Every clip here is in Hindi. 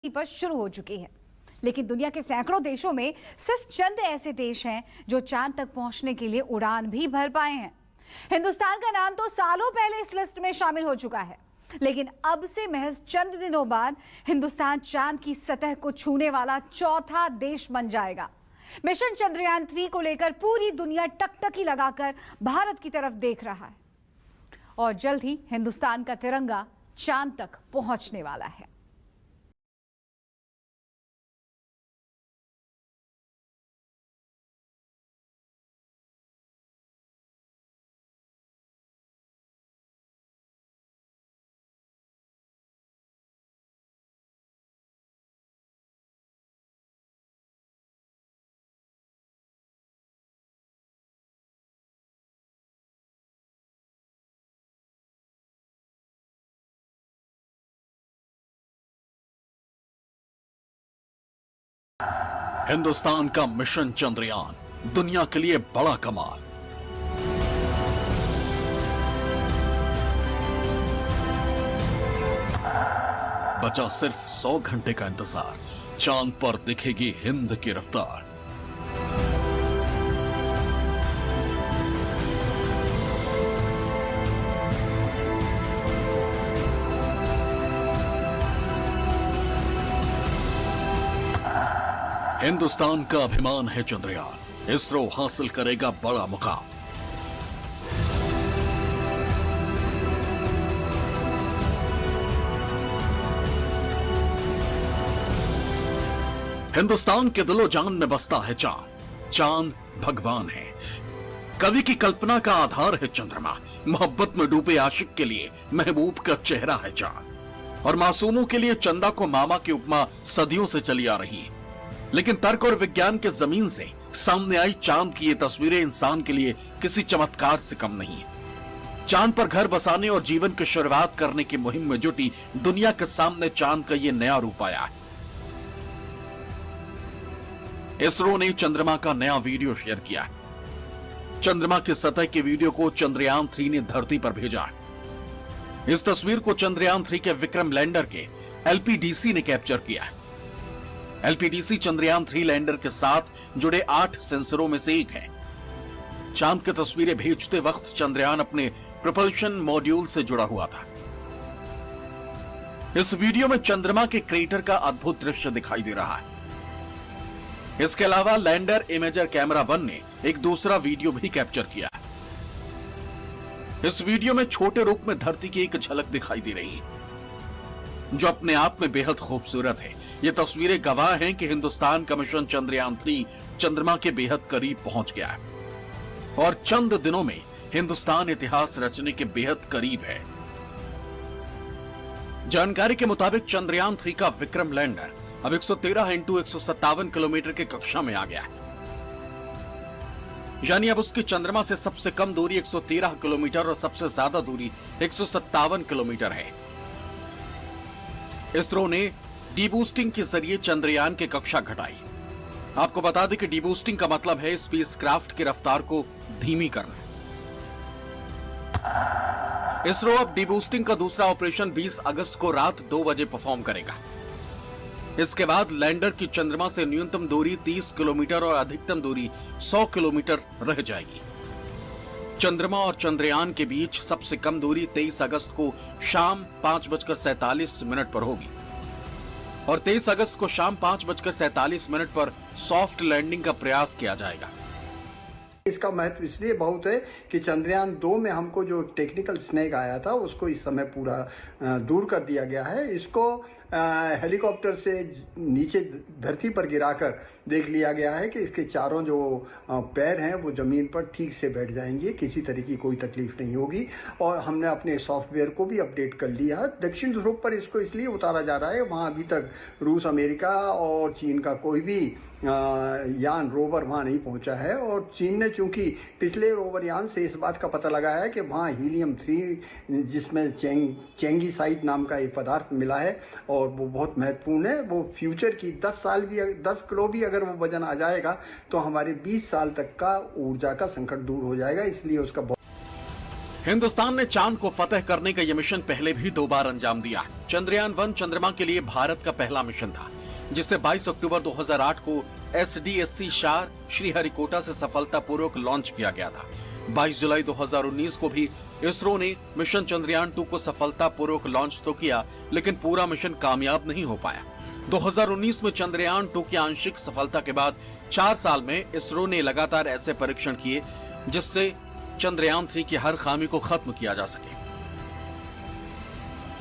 पर शुरू हो चुकी है। लेकिन दुनिया के सैकड़ों देशों में सिर्फ चंद ऐसे देश हैं जो चांद तक पहुंचने के लिए उड़ान भी भर पाए हैं। हिंदुस्तान का नाम तो सालों पहले इस लिस्ट में शामिल हो चुका है, लेकिन अब से महज चंद दिनों बाद हिंदुस्तान चांद की सतह को छूने वाला चौथा देश बन जाएगा। मिशन चंद्रयान 3 को लेकर पूरी दुनिया टकटकी लगाकर भारत की तरफ देख रहा है और जल्द ही हिंदुस्तान का तिरंगा चांद तक पहुंचने वाला है। हिंदुस्तान का मिशन चंद्रयान दुनिया के लिए बड़ा कमाल। बचा सिर्फ 100 घंटे का इंतजार, चांद पर दिखेगी हिंद की रफ्तार। हिंदुस्तान का अभिमान है चंद्रयान, इसरो हासिल करेगा बड़ा मुकाम। हिंदुस्तान के दिलो जान में बसता है चांद, चांद भगवान है। कवि की कल्पना का आधार है चंद्रमा, मोहब्बत में डूबे आशिक के लिए महबूब का चेहरा है चांद, और मासूमों के लिए चंदा को मामा की उपमा सदियों से चली आ रही है। लेकिन तर्क और विज्ञान के जमीन से सामने आई चांद की ये तस्वीरें इंसान के लिए किसी चमत्कार से कम नहीं है। चांद पर घर बसाने और जीवन की शुरुआत करने की मुहिम में जुटी दुनिया के सामने चांद का ये नया रूप आया है। इसरो ने चंद्रमा का नया वीडियो शेयर किया है। चंद्रमा की सतह के वीडियो को चंद्रयान 3 ने धरती पर भेजा है। इस तस्वीर को चंद्रयान 3 के विक्रम लैंडर के एलपीडीसी ने कैप्चर किया है। एलपीडीसी चंद्रयान 3 लैंडर के साथ जुड़े 8 सेंसरों में से एक है। चांद की तस्वीरें भेजते वक्त चंद्रयान अपने प्रोपल्शन मॉड्यूल से जुड़ा हुआ था। इस वीडियो में चंद्रमा के क्रेटर का अद्भुत दृश्य दिखाई दे रहा है। इसके अलावा लैंडर इमेजर कैमरा 1 ने एक दूसरा वीडियो भी कैप्चर किया है। इस वीडियो में छोटे रूप में धरती की एक झलक दिखाई दे रही है, जो अपने आप में बेहद खूबसूरत है। ये तस्वीरें गवाह हैं कि हिंदुस्तान का मिशन चंद्रयान 3 चंद्रमा के बेहद करीब पहुंच गया है और चंद दिनों में हिंदुस्तान इतिहास रचने के बेहद करीब है। जानकारी के मुताबिक चंद्रयान 3 का विक्रम लैंडर अब 113 × 157 किलोमीटर की कक्षा में आ गया है, यानी अब उसकी चंद्रमा से सबसे कम दूरी 113 किलोमीटर और सबसे ज्यादा दूरी 157 किलोमीटर है। इसरो ने डीबूस्टिंग के जरिए चंद्रयान की कक्षा घटाई। आपको बता दें कि डीबूस्टिंग का मतलब है स्पेसक्राफ्ट की रफ्तार को धीमी करना। इसरो अब डीबूस्टिंग का दूसरा ऑपरेशन 20 अगस्त को रात 2 बजे परफॉर्म करेगा। इसके बाद लैंडर की चंद्रमा से न्यूनतम दूरी 30 किलोमीटर और अधिकतम दूरी 100 किलोमीटर रह जाएगी। चंद्रमा और चंद्रयान के बीच सबसे कम दूरी 23 अगस्त को शाम 5:47 पर होगी और 23 अगस्त को शाम 5:47 पर सॉफ्ट लैंडिंग का प्रयास किया जाएगा। इसका महत्व इसलिए बहुत है कि चंद्रयान 2 में हमको जो टेक्निकल स्नैग आया था उसको इस समय पूरा दूर कर दिया गया है। इसको हेलीकॉप्टर से नीचे धरती पर गिराकर देख लिया गया है कि इसके चारों जो पैर हैं वो जमीन पर ठीक से बैठ जाएंगे, किसी तरह की कोई तकलीफ नहीं होगी। और हमने अपने सॉफ्टवेयर को भी अपडेट कर लिया है। दक्षिण ध्रुव पर इसको इसलिए उतारा जा रहा है, वहाँ अभी तक रूस, अमेरिका और चीन का कोई भी यान रोवर वहाँ नहीं पहुँचा है। और चीन ने चूंकि पिछले रोवर यान से इस बात का पता लगाया है कि वहाँ हीलियम 3 जिसमें चेंगीसाइड नाम का एक पदार्थ मिला है और वो बहुत महत्वपूर्ण है। वो फ्यूचर की 10 किलो भी अगर वो वजन आ जाएगा तो हमारे 20 साल तक का ऊर्जा का संकट दूर हो जाएगा। इसलिए उसका हिंदुस्तान ने चांद को फतेह करने का यह मिशन पहले भी 2 बार अंजाम दिया। चंद्रयान 1 चंद्रमा के लिए भारत का पहला मिशन था, जिसे 22 अक्टूबर 2008 को SDSC शार श्रीहरिकोटा से सफलतापूर्वक लॉन्च किया गया था। 22 जुलाई 2019 को भी इसरो ने मिशन चंद्रयान 2 को सफलतापूर्वक लॉन्च तो किया, लेकिन पूरा मिशन कामयाब नहीं हो पाया। 2019 में चंद्रयान 2 की आंशिक सफलता के बाद 4 साल में इसरो ने लगातार ऐसे परीक्षण किए जिससे चंद्रयान 3 की हर खामी को खत्म किया जा सके।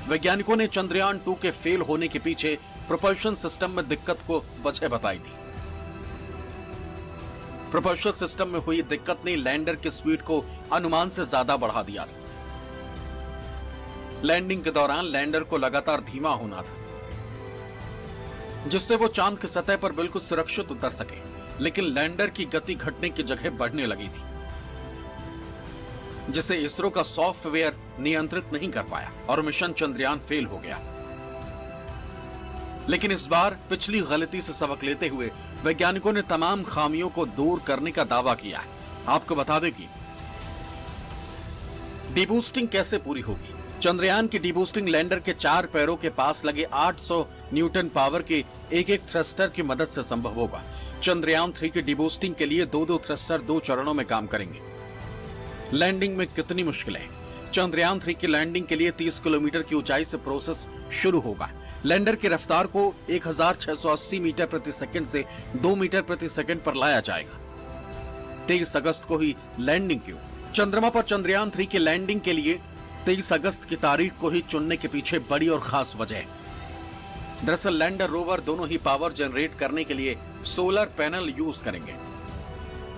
वैज्ञानिकों ने चंद्रयान 2 के फेल होने के पीछे प्रोपल्शन सिस्टम में दिक्कत को वजह बताई थी। प्रोपल्शन सिस्टम में हुई दिक्कत ने लैंडर की स्पीड को अनुमान से ज्यादा बढ़ा दिया था। लैंडिंग के दौरान लैंडर को लगातार धीमा होना था, जिससे वो चांद की सतह पर बिल्कुल सुरक्षित उतर सके, लेकिन लैंडर की गति घटने की जगह बढ़ने लगी थी, जिसे इसरो का सॉफ्टवेयर नियंत्रित नहीं कर पाया और मिशन चंद्रयान फेल हो गया। लेकिन इस बार पिछली गलती से सबक लेते हुए वैज्ञानिकों ने तमाम खामियों को दूर करने का दावा किया है। आपको बता दें कि डीबूस्टिंग कैसे पूरी होगी। चंद्रयान की डीबूस्टिंग लैंडर के 4 पैरों के पास लगे 800 न्यूटन पावर के एक थ्रस्टर की मदद से संभव होगा। चंद्रयान 3 की डीबूस्टिंग के लिए 2 थ्रस्टर 2 चरणों में काम करेंगे। लैंडिंग में कितनी मुश्किलें। चंद्रयान 3 की लैंडिंग के लिए 30 किलोमीटर की ऊंचाई से प्रोसेस शुरू होगा। लैंडर की रफ्तार को 1680 मीटर प्रति सेकंड से 2 मीटर प्रति सेकंड पर लाया जाएगा। 23 अगस्त को ही लैंडिंग क्यों? चंद्रमा पर चंद्रयान 3 की लैंडिंग के लिए 23 अगस्त की तारीख को ही चुनने के पीछे बड़ी और खास वजह है। दरअसल लैंडर रोवर दोनों ही पावर जनरेट करने के लिए सोलर पैनल यूज करेंगे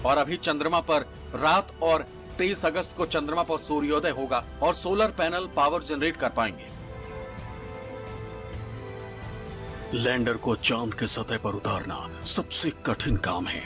और अभी चंद्रमा पर रात और 23 अगस्त को चंद्रमा पर सूर्योदय होगा और सोलर पैनल पावर जनरेट कर पाएंगे। लैंडर को चांद के सतह पर उतारना सबसे कठिन काम है।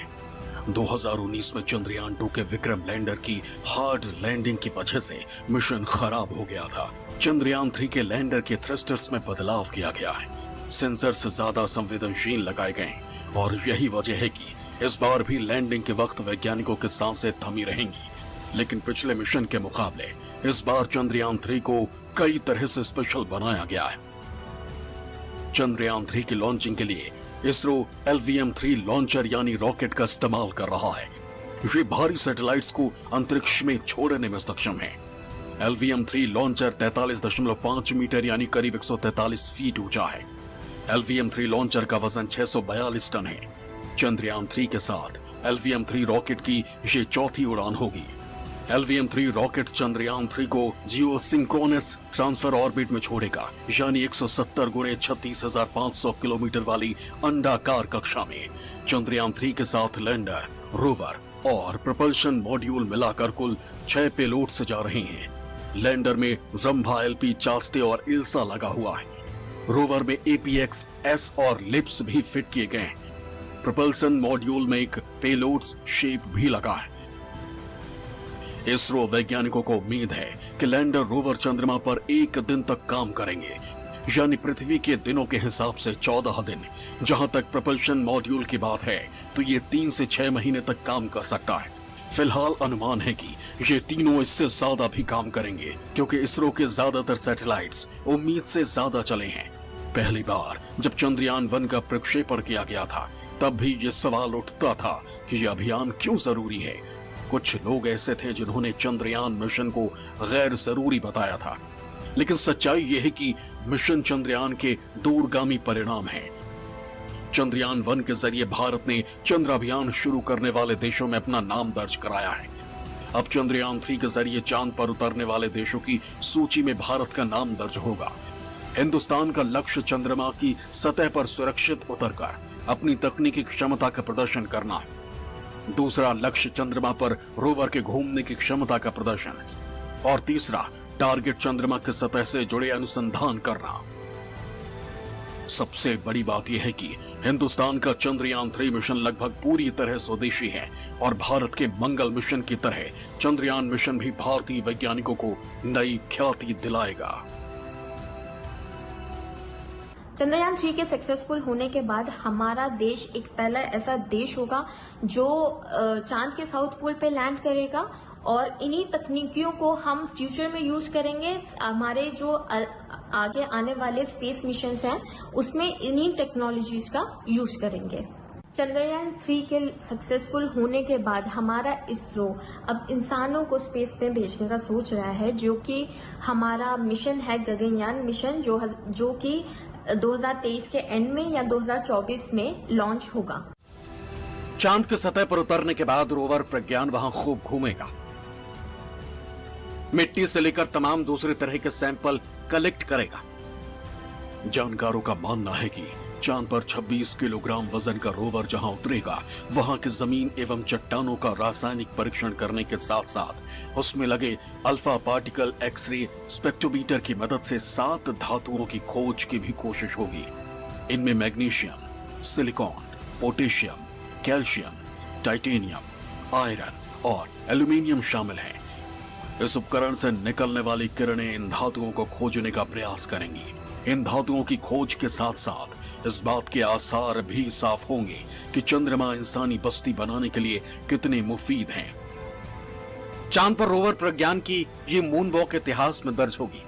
2019 में चंद्रयान 2 के विक्रम लैंडर की हार्ड लैंडिंग की वजह से मिशन खराब हो गया था। चंद्रयान 3 के लैंडर के थ्रस्टर्स में बदलाव किया गया है, सेंसर से ज्यादा संवेदनशील लगाए गए और यही वजह है कि इस बार भी लैंडिंग के वक्त वैज्ञानिकों की सांसें थमी रहेंगी। लेकिन पिछले मिशन के मुकाबले इस बार चंद्रयान 3 को कई तरह से स्पेशल बनाया गया है। चंद्रयान 3 की लॉन्चिंग के लिए इसरो LVM-3 लॉन्चर यानी रॉकेट का इस्तेमाल कर रहा है। ये भारी सैटेलाइट्स को अंतरिक्ष में छोड़ने में सक्षम है। LVM-3 लॉन्चर 43.5 मीटर यानी करीब 143 फीट ऊंचा है। LVM-3 लॉन्चर का वजन 642 टन है। चंद्रयान 3 के साथ LVM-3 रॉकेट की ये चौथी उड़ान होगी। LVM-3 रॉकेट चंद्रयान 3 को जियो सिंक्रोनस ट्रांसफर ऑर्बिट में छोड़ेगा, यानी 170 × 36,500 किलोमीटर वाली अंडाकार कक्षा में। चंद्रयान 3 के साथ लैंडर, रोवर और प्रपल्शन मॉड्यूल मिलाकर कुल 6 पेलोड्स जा रहे हैं। लैंडर में रंभा, LP, चास्टे और इल्सा लगा हुआ है। रोवर में APX, S और लिप्स भी फिट किए गए हैं। प्रपल्सन मॉड्यूल में एक पेलोड्स शेप भी लगा है। इसरो वैज्ञानिकों को उम्मीद है कि लैंडर रोवर चंद्रमा पर 1 दिन तक काम करेंगे, यानी पृथ्वी के दिनों के हिसाब से 14 दिन। जहां तक प्रपल्शन मॉड्यूल की बात है तो ये 3 से 6 महीने तक काम कर सकता है। फिलहाल अनुमान है कि ये तीनों इससे ज्यादा भी काम करेंगे, क्योंकि इसरो के ज्यादातर सैटेलाइट्स उम्मीद से ज्यादा चले हैं। पहली बार जब चंद्रयान 1 का प्रक्षेपण किया गया था तब भी ये सवाल उठता था कि यह अभियान क्यों जरूरी है। कुछ लोग ऐसे थे जिन्होंने चंद्रयान मिशन को गैर जरूरी बताया था, लेकिन सच्चाई यह है कि मिशन चंद्रयान के दूरगामी परिणाम हैं। चंद्रयान 1 के जरिए भारत ने चंद्र अभियान शुरू करने वाले देशों में अपना नाम दर्ज कराया है। अब चंद्रयान 3 के जरिए चांद पर उतरने वाले देशों की सूची में भारत का नाम दर्ज होगा। हिंदुस्तान का लक्ष्य चंद्रमा की सतह पर सुरक्षित उतरकर अपनी तकनीकी क्षमता का प्रदर्शन करना है। दूसरा लक्ष्य चंद्रमा पर रोवर के घूमने की क्षमता का प्रदर्शन और तीसरा टारगेट चंद्रमा की सतह से जुड़े अनुसंधान करना। सबसे बड़ी बात यह है कि हिंदुस्तान का चंद्रयान 3 मिशन लगभग पूरी तरह स्वदेशी है और भारत के मंगल मिशन की तरह चंद्रयान मिशन भी भारतीय वैज्ञानिकों को नई ख्याति दिलाएगा। चंद्रयान 3 के सक्सेसफुल होने के बाद हमारा देश एक पहला ऐसा देश होगा जो चांद के साउथ पोल पे लैंड करेगा और इन्हीं तकनीकियों को हम फ्यूचर में यूज करेंगे हमारे जो आगे आने वाले स्पेस मिशन हैं उसमें इन्हीं टेक्नोलॉजीज का यूज करेंगे। चंद्रयान 3 के सक्सेसफुल होने के बाद हमारा इसरो अब इंसानों को स्पेस में भेजने का सोच रहा है, जो कि हमारा मिशन है गगनयान मिशन, जो कि 2023 के एंड में या 2024 में लॉन्च होगा। चांद की सतह पर उतरने के बाद रोवर प्रज्ञान वहां खूब घूमेगा, मिट्टी से लेकर तमाम दूसरे तरह के सैंपल कलेक्ट करेगा। जानकारों का मानना है कि चांद पर 26 किलोग्राम वजन का रोवर जहां उतरेगा, वहां की जमीन एवं चट्टानों का रासायनिक परीक्षण करने के साथ साथ उसमें लगे अल्फा पार्टिकल एक्सरे स्पेक्ट्रोमीटर की मदद से 7 धातुओं की खोज की भी कोशिश होगी। इनमें magnesium, silicon, potassium, calcium, titanium, iron और एल्यूमिनियम शामिल हैं। इस उपकरण से निकलने वाली किरणें इन धातुओं को खोजने का प्रयास करेंगी। इन धातुओं की खोज के साथ साथ इस बात के आसार भी साफ होंगे कि चंद्रमा इंसानी बस्ती बनाने के लिए कितने मुफीद हैं। चांद पर रोवर प्रज्ञान की ये मून वॉक इतिहास में दर्ज होगी।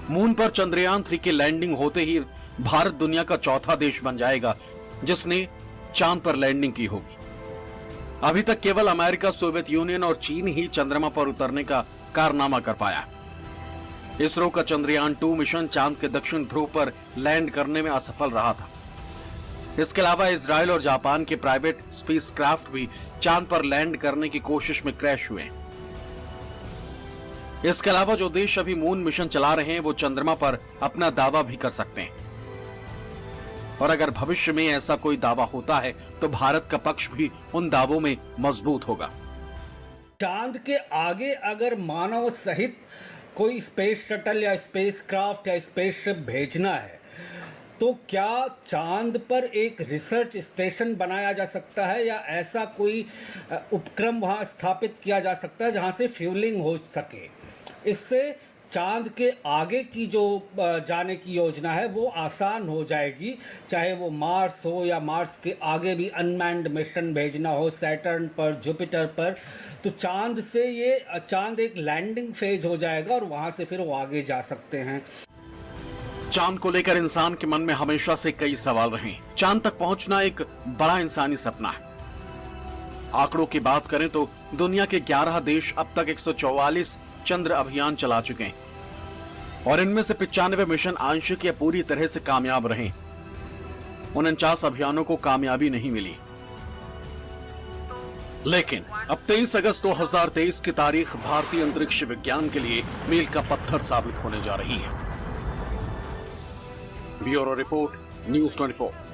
मून पर चंद्रयान 3 की लैंडिंग होते ही भारत दुनिया का चौथा देश बन जाएगा जिसने चांद पर लैंडिंग की होगी। अभी तक केवल अमेरिका, सोवियत यूनियन और चीन ही चंद्रमा पर उतरने का कारनामा कर पाया। इसरो का चंद्रयान 2 मिशन चांद के दक्षिण ध्रुव पर लैंड करने में असफल रहा था। इसके अलावा इजराइल और जापान के प्राइवेट स्पेसक्राफ्ट भी चांद पर लैंड करने की कोशिश में क्रैश हुए। इसके अलावा जो देश अभी मून मिशन चला रहे हैं वो चंद्रमा पर अपना दावा भी कर सकते हैं, और अगर भविष्य में ऐसा कोई दावा होता है तो भारत का पक्ष भी उन दावों में मजबूत होगा। चांद के आगे अगर मानव सहित कोई स्पेस शटल या स्पेस क्राफ्ट या स्पेसशिप भेजना है तो क्या चांद पर एक रिसर्च स्टेशन बनाया जा सकता है या ऐसा कोई उपक्रम वहां स्थापित किया जा सकता है जहां से फ्यूलिंग हो सके। इससे चांद के आगे की जो जाने की योजना है वो आसान हो जाएगी, चाहे वो मार्स हो या मार्स के आगे भी अनमैन्ड मिशन भेजना हो, सैटर्न पर, जुपिटर पर, तो चांद से ये चांद एक लैंडिंग फेज हो जाएगा और वहां से फिर वो आगे जा सकते हैं। चांद को लेकर इंसान के मन में हमेशा से कई सवाल रहे। चांद तक पहुंचना एक बड़ा इंसानी सपना है। आंकड़ों की बात करें तो दुनिया के 11 देश अब तक 144 चंद्र अभियान चला चुके हैं और इनमें से 95 मिशन आंशिक या पूरी तरह से कामयाब रहे। 49 अभियानों को कामयाबी नहीं मिली। लेकिन अब 23 अगस्त 2023 की तारीख भारतीय अंतरिक्ष विज्ञान के लिए मील का पत्थर साबित होने जा रही है। Bureau report, news 24।